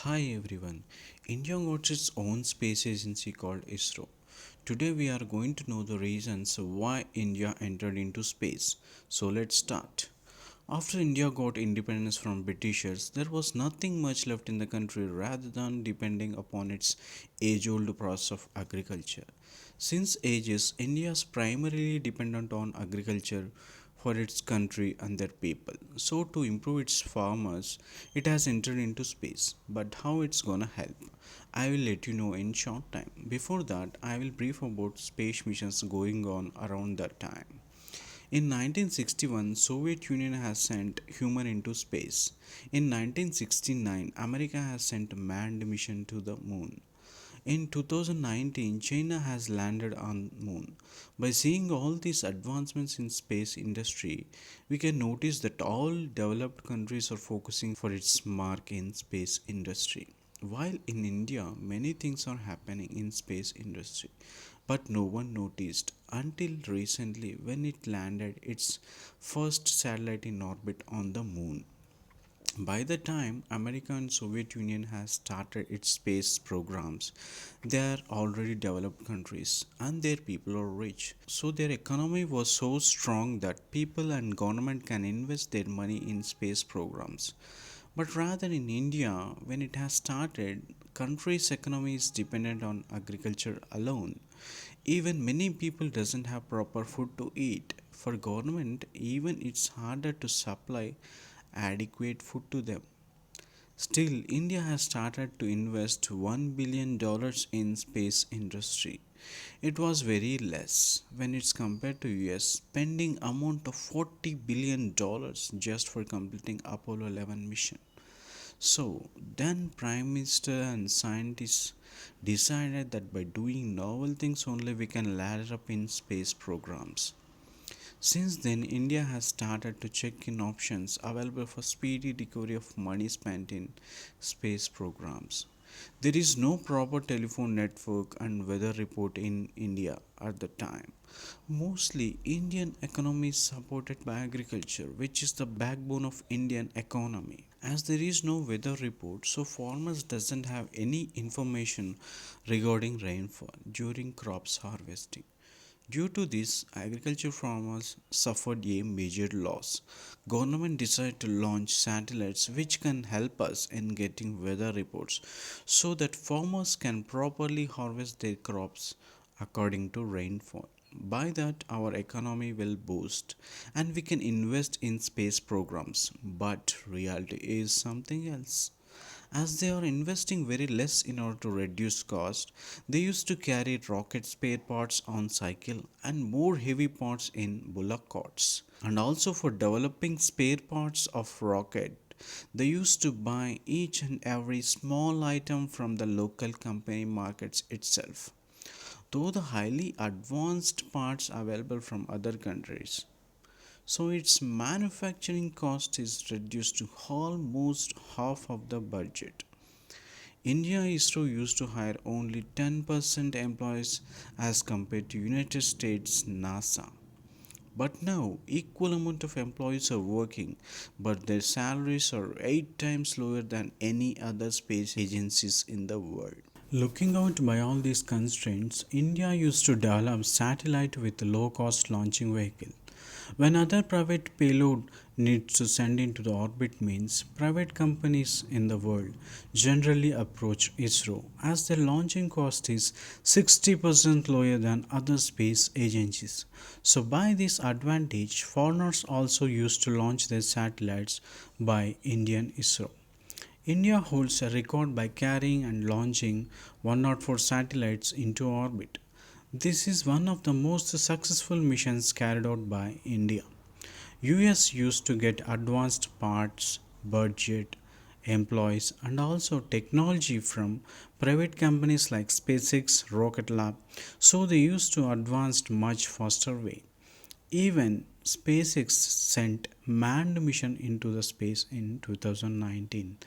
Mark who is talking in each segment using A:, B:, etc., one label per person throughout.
A: Hi everyone. India got its own space agency called ISRO. Today we are going to know the reasons why India entered into space. So let's start. After India got independence from Britishers, there was nothing much left in the country rather than depending upon its age-old process of agriculture. Since ages, India is primarily dependent on agriculture for its country and their people. So to improve its farmers, it has entered into space. But how it's gonna help? I will let you know in short time. Before that, I will brief about space missions going on around that time. In 1961, Soviet Union has sent human into space. In 1969, America has sent a manned mission to the moon. In 2019, China has landed on moon. By seeing all these advancements in space industry, we can notice that all developed countries are focusing for its mark in space industry. While in India, many things are happening in space industry, but no one noticed until recently when it landed its first satellite in orbit on the moon. By the time America and Soviet Union has started its space programs, they are already developed countries and their people are rich. So their economy was so strong that people and government can invest their money in space programs. But rather in India, when it has started, country's economy is dependent on agriculture alone. Even many people doesn't have proper food to eat. For government, even it's harder to supply adequate food to them. Still, India has started to invest $1 billion in space industry. It was very less when it's compared to US spending amount of $40 billion just for completing Apollo 11 mission. So then Prime Minister and scientists decided that by doing novel things only we can ladder up in space programs. Since then, India has started to check in options available for speedy recovery of money spent in space programs. There is no proper telephone network and weather report in India at the time. Mostly Indian economy is supported by agriculture, which is the backbone of Indian economy. As there is no weather report, so farmers doesn't have any information regarding rainfall during crops harvesting. Due to this, agriculture farmers suffered a major loss. Government decided to launch satellites which can help us in getting weather reports so that farmers can properly harvest their crops according to rainfall. By that, our economy will boost and we can invest in space programs. But reality is something else. As they are investing very less in order to reduce cost, they used to carry rocket spare parts on cycle and more heavy parts in bullock carts. And also for developing spare parts of rocket, they used to buy each and every small item from the local company markets itself. Though the highly advanced parts available from other countries, so its manufacturing cost is reduced to almost half of the budget. India ISRO used to hire only 10% employees as compared to United States NASA. But now equal amount of employees are working, but their salaries are 8 times lower than any other space agencies in the world. Looking out by all these constraints, India used to develop satellite with low cost launching vehicle. When other private payload needs to send into the orbit means private companies in the world generally approach ISRO as their launching cost is 60% lower than other space agencies. So by this advantage, foreigners also used to launch their satellites by Indian ISRO. India holds a record by carrying and launching 104 satellites into orbit. This is one of the most successful missions carried out by India. US used to get advanced parts, budget, employees and also technology from private companies like SpaceX, Rocket Lab, so they used to advance much faster way. Even SpaceX sent manned mission into the space in 2019.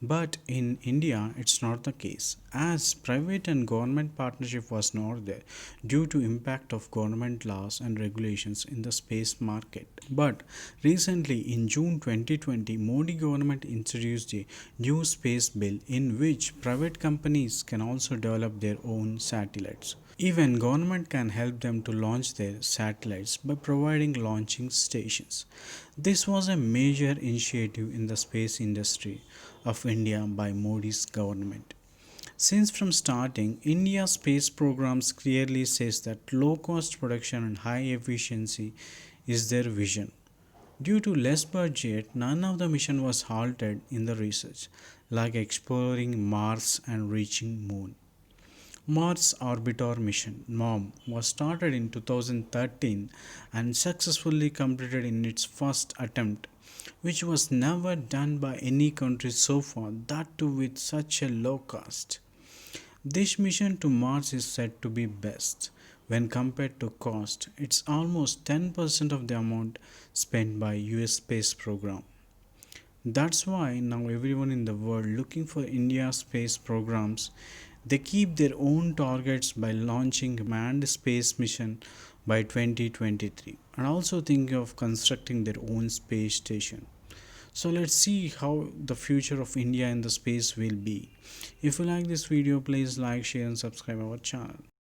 A: But in India, it's not the case, as private and government partnership was not there due to impact of government laws and regulations in the space market. But recently, in June 2020, Modi government introduced a new space bill in which private companies can also develop their own satellites. Even government can help them to launch their satellites by providing launching stations. This was a major initiative in the space industry of India by Modi's government. Since from starting, India's space programs clearly says that low cost production and high efficiency is their vision. Due to less budget, none of the mission was halted in the research, like exploring Mars and reaching Moon. Mars Orbiter mission (MOM) was started in 2013 and successfully completed in its first attempt, which was never done by any country so far, that too with such a low cost. This mission to Mars is said to be best. When compared to cost, it's almost 10% of the amount spent by US space program. That's why now everyone in the world looking for India's space programs, they keep their own targets by launching manned space mission by 2023 and also think of constructing their own space station. So let's see how the future of India in the space will be. If you like this video, please like, share and subscribe our channel.